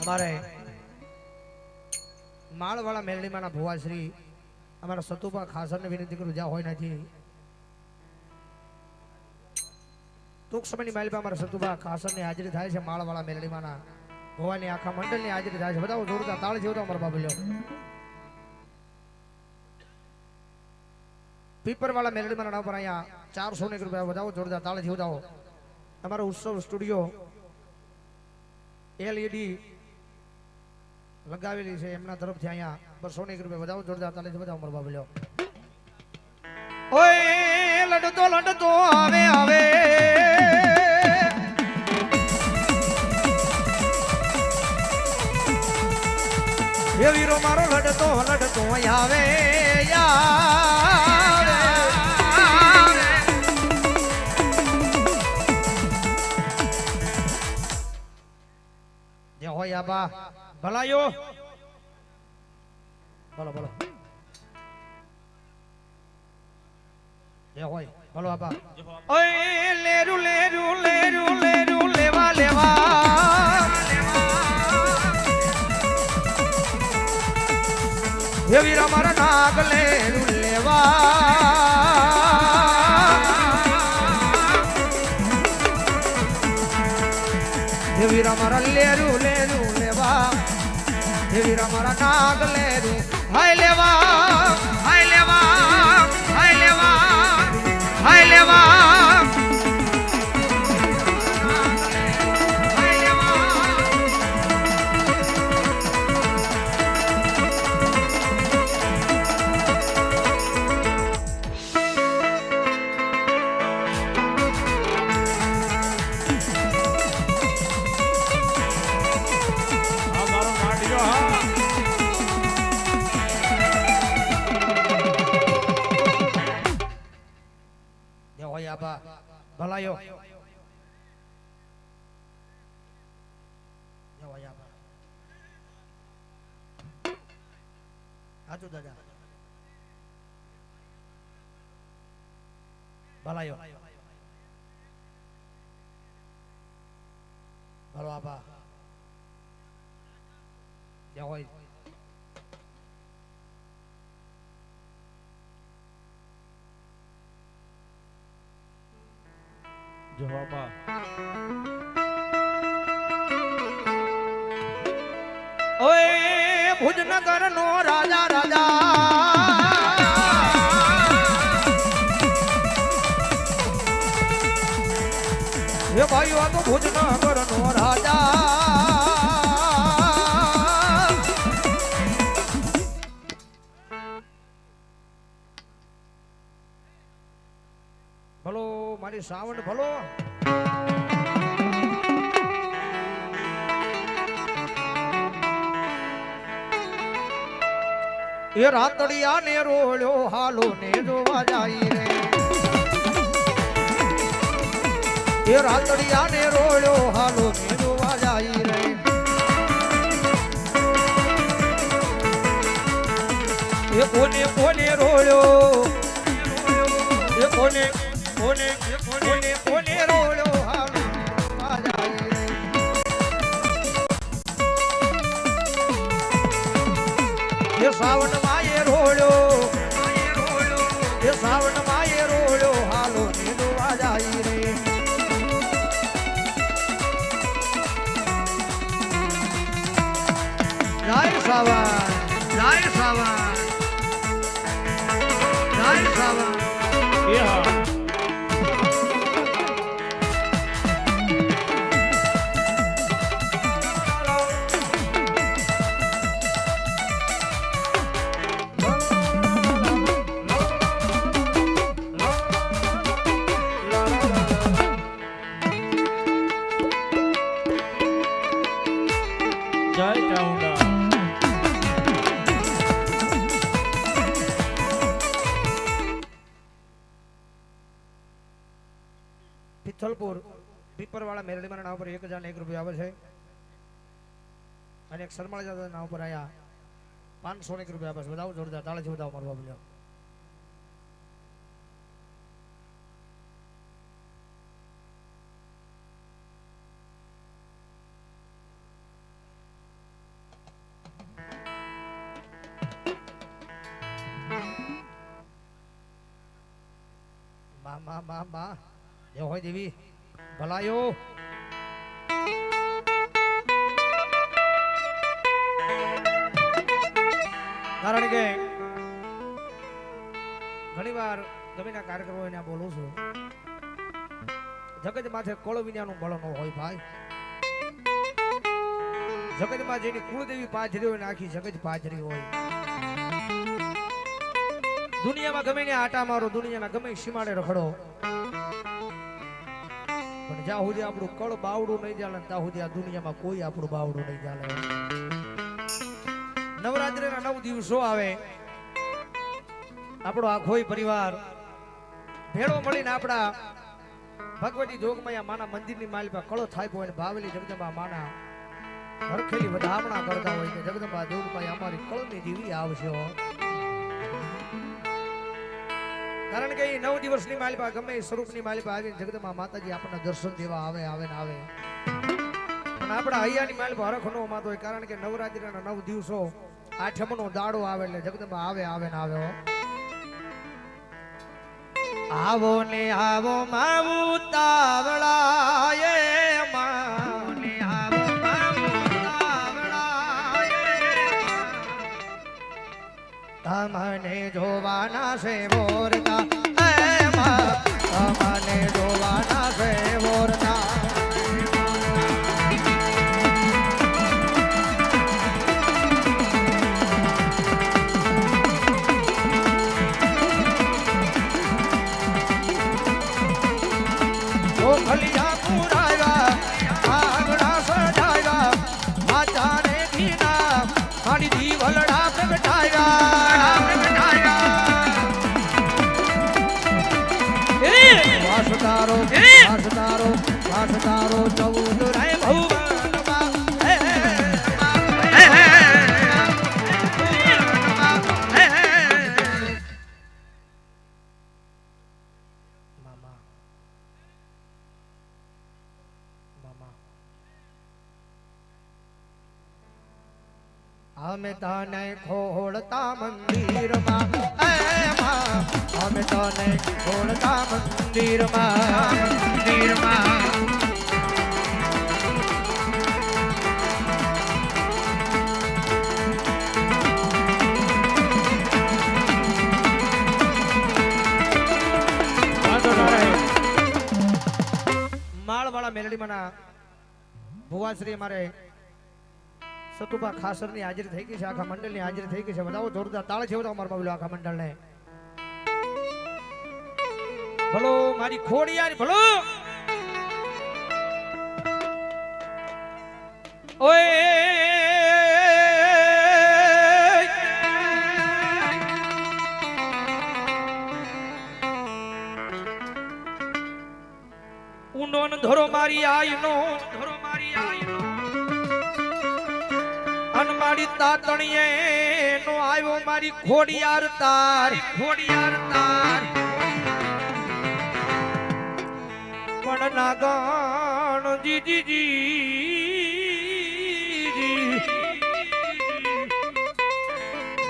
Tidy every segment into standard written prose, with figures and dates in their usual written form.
અમારે માળવાળા મેલડીમાંના ભુવા શ્રી અમારા સતુભા ખાસરને વિનંતી કરું જ્યાં હોય નથી ટૂંક સમયની માઇલ પર અમારા સતુભા ખાસરની હાજરી થાય છે માળવાળા મેલડીમાંના ભુવાની આખા મંડળની હાજરી થાય છે બધા જોરદાર તાળી જેવો અમારા બાબલ્યો પીપરવાળા મેલડીમાંના નામ પર અહીંયા 400 રૂપિયા વધાવો જોરદાર તાળી જેવો અમારો ઉત્સવ સ્ટુડિયો LED લગાવેલી છે એમના તરફથી અહીંયા 200 રૂપિયા વધાવો જોરદાર તાળી વધાવો અમારો બાબલ્યો ઓય લડતો આવે આવે એ વીરો મારો લડતો આવે જે હોય આબા ભલાયો બોલો બોલો જે હોય બોલો આબા ઓય લેરું લેવા એ વીરા મારા નાગ લેરું લેવા એ વીરા મારા લેરું લેવા એ વીરા મારા નાગ લેરું હાય લેવા હાય લેવા હાય લેવા હાય લેવા ભલાયો હાચું દાદા ભલાયો ભલો આપા જે હોય જવાબા ઓય ભુજનગર નો રાજા એ ભાઈઓ આ તો ભુજનગર નો રાજા ભલો મારી સાવણ ભલો એ રાતડિયા ને રોળ્યો હાલો ને જોવા જાય રે એ રાતડિયા ને રોળ્યો હાલો ને જોવા જાય રે એ કોને રોળ્યો એ કોને રોળ્યો હાલો જોવા જાય રે એ સાવણ માયે રોળ્યો એ સાવણ માયે રોળ્યો હાલો ને જોવા જાય રે જય સાવણ જય સાવણ જય સાવણ એ હા જય ચામુંડા પિથલપુર પીપરવાળા મેરડીમાં નામ પર 1001 રૂપિયા આવે છે અને એક શર્માળ દાદા નામ પર આયા 501 રૂપિયા આવે છે બધાઓ જોરદાર તાળીથી બધાઓ મારવા બોલ્યો માં જે હોય દેવી ભલાયો કારણ કે ઘણી વાર ગમેના કાર્યક્રમો એને બોલું છું જગત માથે કળો વિનાનું બળ ન હોય ભાઈ જગતમાં જેની કુળદેવી પાજરી હોય ને આખી જગત પાજરી હોય દુનિયામાં ગમે ને આટા મારો દુનિયાના ગમે સીમાડે રખડો પણ જ્યાં સુધી આપણું કળ બાવડું નહીં ચાલે ત્યાં સુધી આ દુનિયામાં કોઈ આપણું બાવડું નહીં ચાલે નવરાત્રિના 9 દિવસો આવે આપણો આખોય પરિવાર ભેળો મળીને આપણા ભગવતી જોગમાયા માના મંદિરની માલ પર કળો થાય હોય ને ભાવેલી જગદંબા માના હરખેલી વધામણા કરતા હોય કે જગદંબા જોગમાયા અમારી કળની દેવી આવશે કારણ કે એ 9 દિવસની માલિપા ગમે સ્વરૂપની માલિપા આવીને જગદંબા માતાજી આપણને દર્શન દેવા આવે ને આવે પણ આપણા હૈયાની માલિપા હરખ નો માતો હોય કારણ કે નવરાત્રિના 9 દિવસો આઠમનો દાડો આવે એટલે જગદંબા આવે ને આવે આવો ને આવો માવું તાવળાએ માને આવો માવું તાવળાએ તમને જોવાના છે બોરતા તમને જોવાના છે બોરતા ખલિયા પુરાયા આગડા સજાયા માતાને દીના મારી દીવલડા પ્રગટાયા વાસતારો વાસતારો વાસતારો ચૌદ રાય ભુવનમાં અમે તને ખોળતા મંદિરમાં અમે તને ખોળતા મંદિરમાં માળવાળા મેલડીમાંના ભુવાશ્રી મારે સતુભા ખાસરની હાજરી થઈ ગઈ છે આખા મંડળની હાજરી થઈ ગઈ છે બધાઓ જોરદાર તાળ છે અમારા બાબલો આખા મંડળને ભલો મારી ખોડિયાર ભલો ઓય ઊંડો ન ધરો મારી આઈનો ધરો મારી આઈનો મારી તાતણીએ નો આવ્યો મારી ખોડિયાર તાર પણ નાગણ જી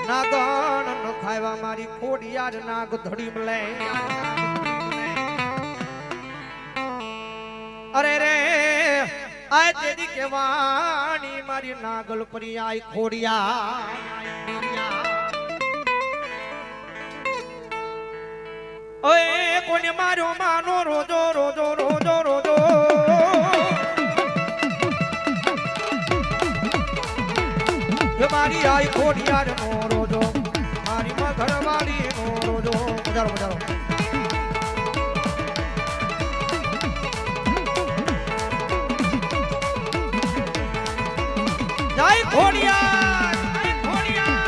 નાગણ ન ખાવા મારી ખોડિયાર નાગ ધડી મળે અરે રે આય તેરી કેવાણી મારી નાગલ પરી આઈ ખોડિયા ઓય કોને માર્યો માનો રોજો રોજો રોજો રોજો મારી આઈ ખોડિયાર નો રોજો મારી મધરવાળી નો રોજો મજારો મજારો જય ખોડિયાર જય ખોડિયાર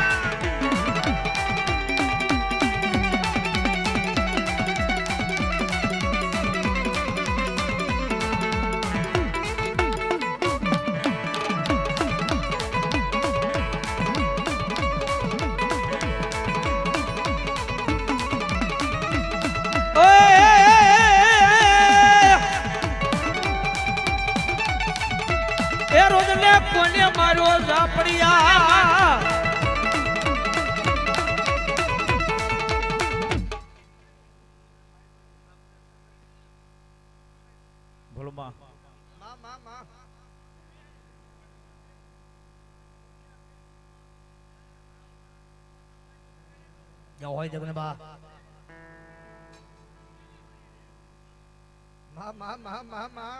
કોને મારો ઝાપડિયા જય હોય જગન્નાથ મા મા મા મા મા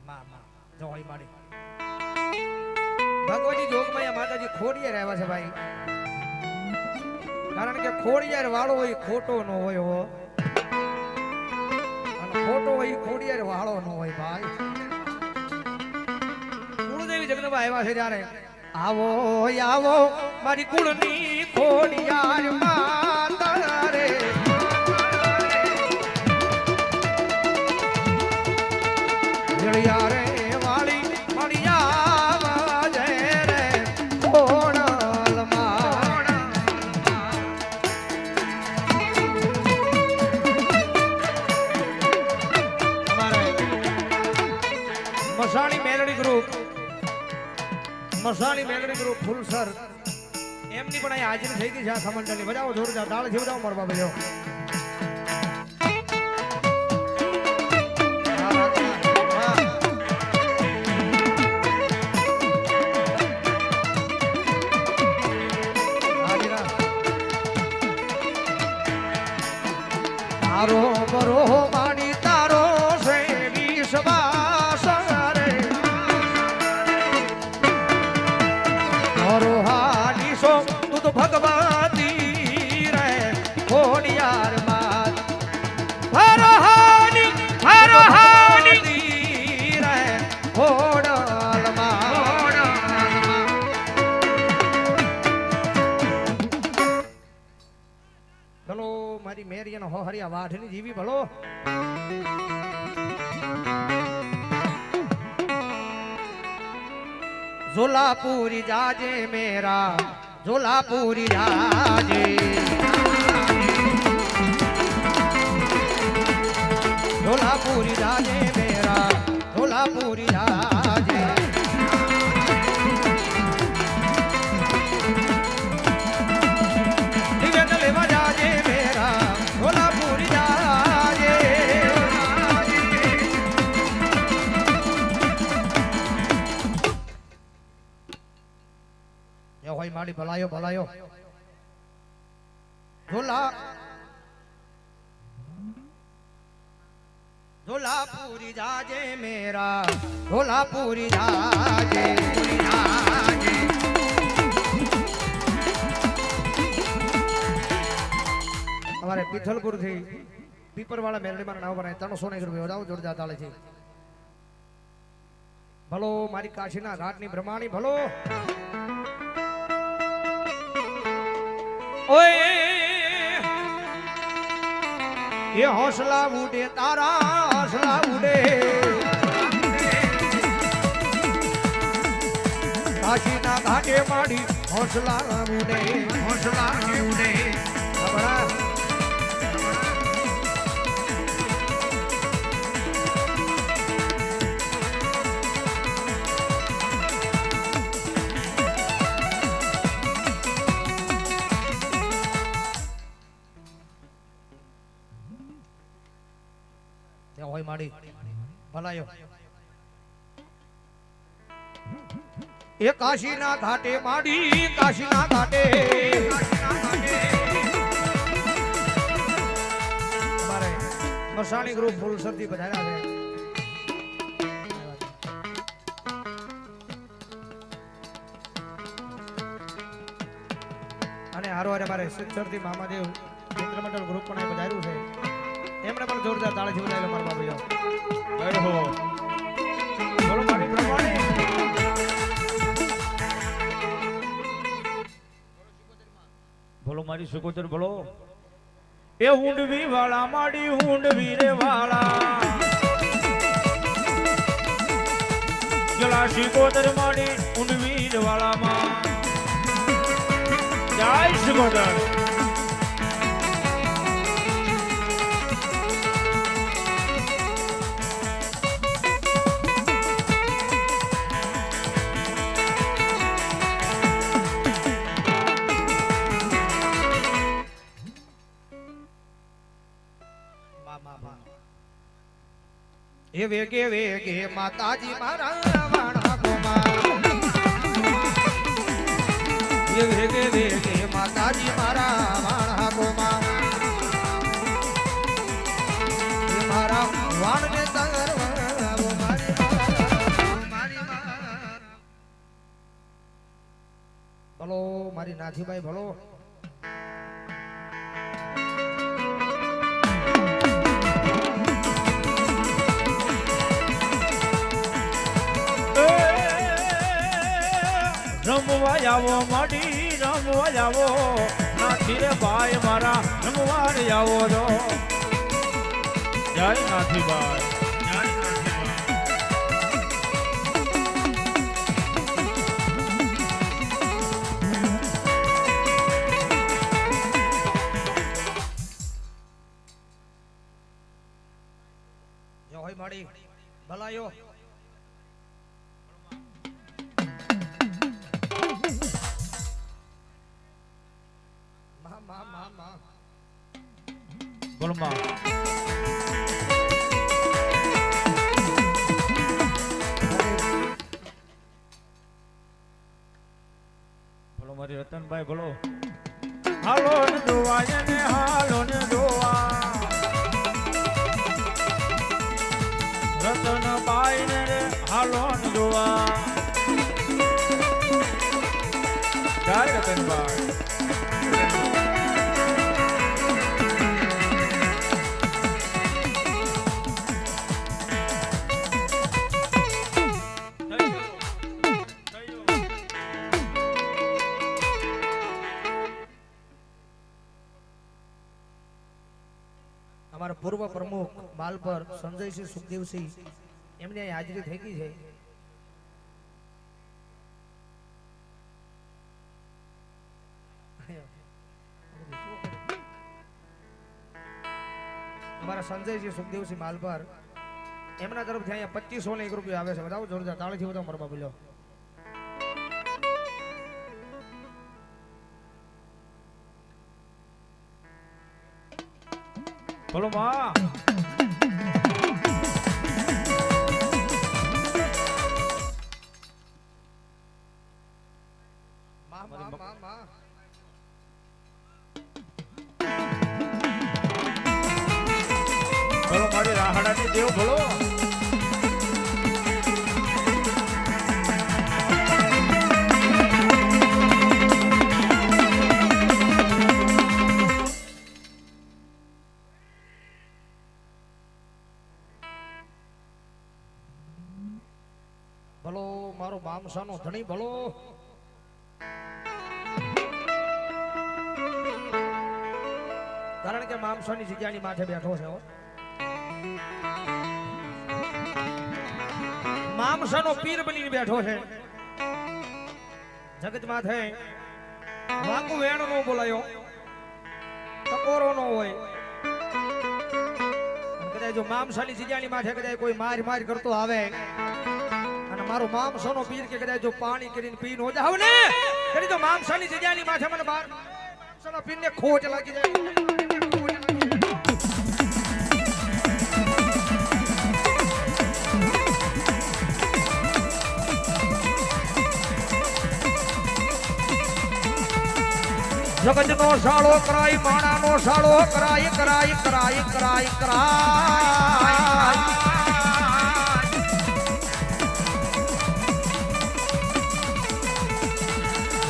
મા મા જય હોય મારી ભગવતી જોગમાયા માતાજી ખોડિયાર આવ્યા છે ભાઈ કારણ કે ખોડિયાર વાળો હોય ખોટો ન હોય હો અને ખોટો હોય ખોડિયાર વાળો ન હોય ભાઈ કુળદેવી જગન્નાથ આવ્યા છે ત્યારે આવો આવો મારી કુળની ખોડિયાર માતા રે જળિયા રે વાળી મળિયા જય રે ખોડલ માં મસાણી મેલડી ગ્રુપ ફૂલસર એમની પણ અહીં હાજરી થઈ ગઈ છે આખા મંડળની બજાવો જોરદાર તાળથી બજાવો મારો બાબા જો તારો બરો માણી તારો છે વિશ્વાસ રે હાની સો તું તો ભગવતી રે ખોડિયાર માત હરહાની રે ખોડલ માં ભલો મારી મેરિયન હો હરિયા વાઢની જીવી ભલો झोलापुरी जाजे मेरा झोलापुरी जाजे झोलापुरी जाजे मेरा झोलापुरी जाजे लेवा जाजे मेरा झोलापुरी जाजे હોય માડી ભલાયો ભલાયો झोलापुरी जाजे मेरा झोलापुरी जाजे हमारे पिथलपुर थी पीपर वाला मेलडी मारा नाव बनाए 300 रुपया जाओ जोरदार ताले છે ભલો મારી કાશીના ઘાટની બ્રહ્માણી ભલો ओए ये हौसला उड़े तारा हौसला उड़े काशी ना घाटे माड़ी हौसला उड़े खबरा હોય માડી ભલાયો એ કાશીના ઘાટે માડી કાશીના ઘાટે અમારે મસાણી ગ્રુપ ફૂલસરથી પધાર્યા છે અને હારો મારે સિદ્ધરથી મામાદેવ ચંદ્રમંડળ ગ્રુપ પણ પધાર્યું છે એમણે પણ જોરદાર તાળી જીવડાયેલો મારા બાબુ જય હો બોલો મારી પ્રમાણે બોલો મારી સુકોતર બોલો એ ઊંડવી વાળા માડી ઊંડવી રે વાળા જલા સુકોતર માડી ઊંડવી રે વાળા માં જય સુકોતર એ વેગે વેગે માતાજી મારા વાણા ગોમા હાજી મારા વાણા ગોમાં મારા વાણને તરવાવો મારી ભલો મારી નાથીભાઈ ભલો રમવા આવો માડી રમવા આવો નાથી રે ભાઈ મારા રમવા આવો તો જય નાથી ભાઈ જય નાથી જો હોય માડી ભલાયો બોલમાં બોલો મારી રતનભાઈ બોલો હાલો ને જોવા ને હાલો ને જોવા રતનભાઈ ને રે હાલો ને જોવા જય રતનભાઈ અમારા પૂર્વ પ્રમુખ માલપર સંજયસિંહ સુખદેવસિંહ એમની અહીં હાજરી થઈ ગઈ છે અમારા સંજયસિંહ સુખદેવસિંહ માલપર એમના તરફથી અહીંયા 2501 રૂપિયા આવે છે બતાવો જોરદાર તાળીથી બતાવો મારા બાબુ લો બોલો માં બોલો મારી રાહડાની દેવ બોલો ભલો મારો મામસાનો ધણી ભલો કારણ કે મામસાની જગ્યાની માથે બેઠો છે મામસાનો પીર બનીને બેઠો છે જગત માથે વાંકુ વેણ નો બોલાયો ટકોરો નો હોય કદાચ જો મામસાની જગ્યાની માથે કદાચ કોઈ માર કરતો આવે મારો મામસાનો પીર કે કદાચ જો પાણી કરીને પી નો જાવ ને કરી તો મામસાની જગ્યાની માથે મને બાર મામસાના પીરને ખોટ લાગી જાય જગતનો સાળો કરાય માણાનો સાળો કરાય કરાય કરાય કરાય કરાય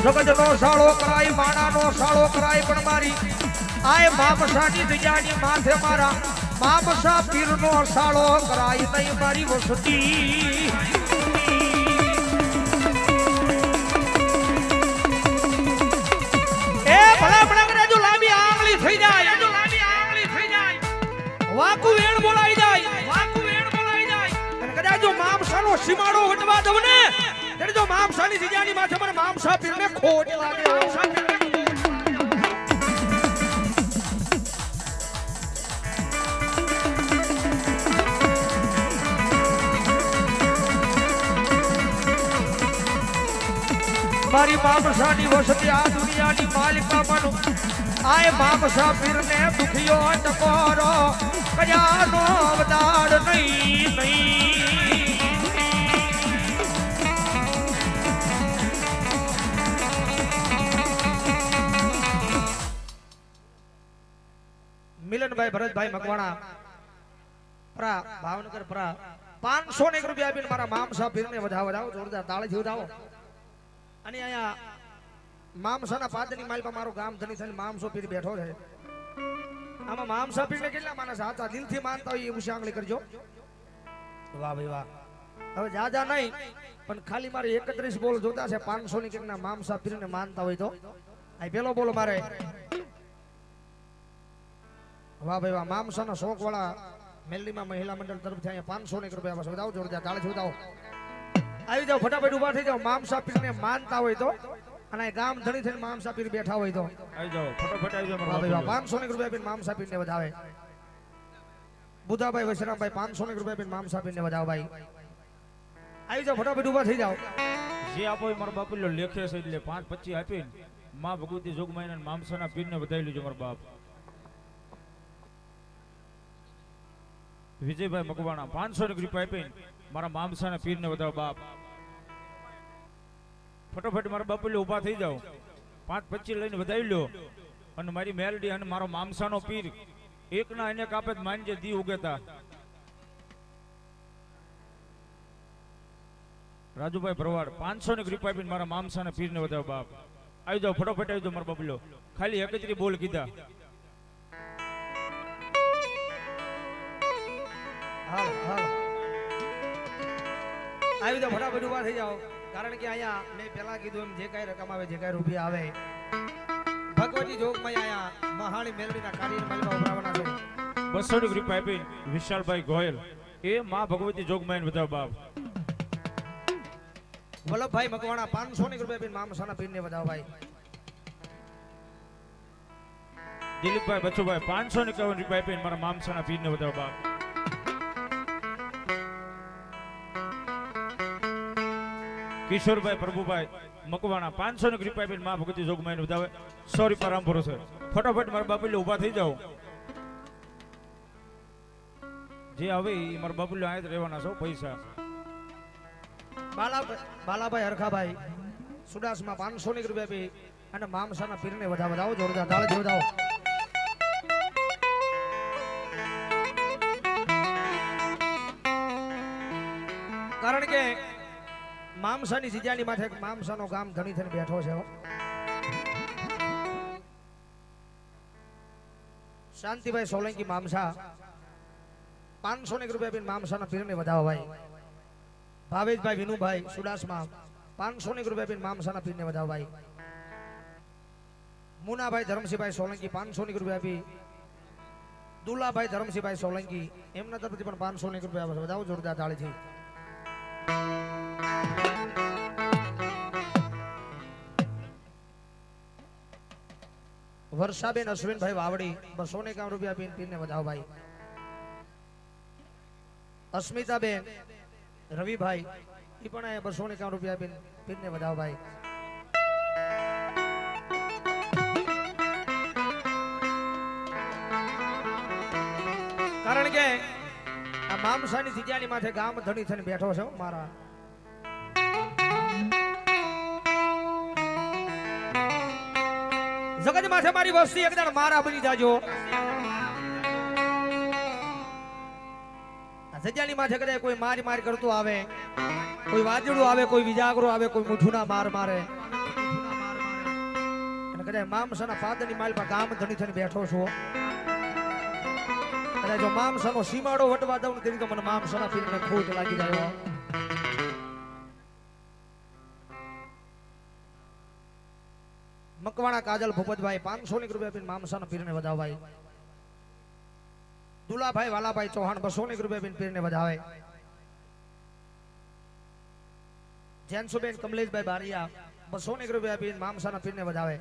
જગતનો સાળો કરાય માણાનો સાળો કરાય પણ મારી આય મામસાની જગ્યાની માથે મારા મામસા પીરનો સાળો કરાય નહીં મારી વસતી એ ભલા ભલા કરે જો લાંબી આંગળી થઈ જાય વાકુ વેણ બોલાઈ જાય અને કદાચ જો મામસાનો સીમાડો હટવા દઉં ને ત્યારે જો મામસાની જગ્યાની માથે મને મામસા પીરને ખોટ લાગે મારી મામસાની વસતી આ દુનિયાની માલિકા બનું આય મામસા પીરને દુખિયો ટકોરો કયાનો અવતાર નહીં સુબેનભાઈ ભરતભાઈ મકવાણા પરા ભાવનગર પરા 500 રૂપિયા આપીને મારા મામસા પીરને વધાવો વધાવો જોરદાર તાળીથી વધાવો. અને અહીંયા મામસાના પાદની માલ પર મારું ગામ ધણી થઈને મામસો પીર બેઠો છે. આમાં મામસા પીરને કેટલા માણસ સાચા દિલથી માનતા હોય એ ઉષા આંગળી કરજો. વાહ ભાઈ વાહ. હવે જાજા નહીં પણ ખાલી મારે 31 બોલ જોતા છે 500 ની કેકના મામસા પીરને માનતા હોય તો આ પેલો બોલ મારે. વાહ ભાઈ વાહ. મામસાના શોખ વાળા મેલડીમાં મહિલા મંડળ તરફથી અહીંયા 500 રૂપિયા બસ વધાવો જોરદાર તાળીથી વધાવો. આવી જાઓ ફટાફટ ઉભા થઈ જાઓ. મામસા પીરને માનતા હોય તો અને ગામ ધણી થઈને મામસા પીર બેઠા હોય તો આવી જાઓ ફટાફટ આવી જાઓ. વાહ ભાઈ વાહ. 500 રૂપિયા આપીને મામસા પીરને વધાવે. બુધાભાઈ વૈશ્રામભાઈ 500 રૂપિયા આપીને મામસા પીરને વધાવો ભાઈ. આવી જાઓ ફટાફટ ઉભા થઈ જાઓ. જે આપો એ મારા બાપુ લેખે છે એટલે 5-25 આપીને માં ભગવતી જોગમાઈને મામસાના પીરને વધાવી લીજો મારા બાપ. વિજયભાઈ મકવાણા 500 રૂપિયા આપીને મારા મામસાના પીરને વધાવો બાપ. ફટોફટ મારા બાપુ ઉભા થઈ જાઓ. 5-25 લઈને વધાવી લો અને મારી મેલડી અને મારો મામસાનો પીર એકના અનેક આપે માનજે દી ઉગેતા. રાજુભાઈ ભરવાડ 500 રૂપિયા આપીને મારા મામસાના પીરને વધાવો બાપ. આવી જાઓ ફટોફટ આવી જાઓ મારા બાપુ. ખાલી 31 બોલ કીધા. હાલ હાલ આવી જાઓ ફટાફટ ઉભા થઈ જાઓ. કારણ કે અહીંયા મેં પેલા કીધું એમ જે કાંઈ રકમ આવે જે કાંઈ રૂપિયા આવે ભગવતી જોગમાં અહીંયા મહાણી મેલડીના કાર્યમાં ઉભરાવાના છે. 200 રૂપિયા આપીને વિશાલભાઈ ગોયલ એ માં ભગવતી જોગમાઈને વધાવો બાપ. વલ્લભભાઈ મકવાણા 500 રૂપિયા આપીને મામસાના પીરને વધાવો ભાઈ. દિલીપભાઈ બચુભાઈ 551 રૂપિયા આપીને મારા મામસાના પીરને વધાવો બાપ. કિશોરભાઈ પ્રભુભાઈ મકવાણા 500 રૂપિયા આપીને માં ભગવતી જોગમાઈને વધાવે. 100 રૂપિયા રામપુરો છે. ફટાફટ મારા બાપુ ઉભા થઈ જાઓ. જે આવે એ મારા બાપુ આયા જ રહેવાના છો. પૈસા બાલાભાઈ હરખાભાઈ સુડાસમાં 500 રૂપિયા આપી અને મામસાના પીરને વધાવો જોરદાર તાળીથી વધાવો. કારણ કે મામસાની જીજાની માથે મામસાનો ગામ ધણી થઈને બેઠો છે. શાંતિભાઈ સોલંકી મામસા 500 રૂપિયા આપીને મામસાના પીરને વધાવો ભાઈ. ભાવેશભાઈ વિનુભાઈ સુડાસમાં 500 રૂપિયા આપીને મામસાના પીરને વધાવો ભાઈ. મુનાભાઈ ધરમસિંહભાઈ સોલંકી 500 રૂપિયા આપી. દુલાભાઈ ધરમસિંહભાઈ સોલંકી એમના તરફથી પણ 500 રૂપિયા વધાવો જોરદાર તાળીથી. વર્ષાબેન અશ્વિનભાઈ વાવડી 251 રૂપિયા આપીને પીરને વધાવો ભાઈ. અસ્મિતાબેન રવિભાઈ એ પણ 251 રૂપિયા આપીને પીરને વધાવો ભાઈ. કારણ કે આ મામસાની જીજાની માથે ગામ ધણી થઈને બેઠો છે મારા. જગત માથે મારી વસ્તી એકદમ મારા બની જાજો. જગ્યાની માથે કદાચ કોઈ માર કરતું આવે, કોઈ વાજડું આવે, કોઈ વિજાગરો આવે, કોઈ મુઠુના માર મારે અને કદાચ મામસાના પાદની માલ પર ગામ ધણી થઈને બેઠો છો. કદાચ જો મામસાનો સીમાડો વટવા દઉં તેની તો મને મામસાના પીરને ખોટ લાગી જાય. મકવાણા કાજલ ભૂપતભાઈ 500 રૂપિયા આપીને મામસાના પીરને વધાવો ભાઈ. દુલાભાઈ વાલાભાઈ ચૌહાણ 200 રૂપિયા આપીને પીરને વધાવે. જેનસુબેન કમલેશભાઈ બારિયા 200 રૂપિયા આપીને મામસાના પીરને વધાવે.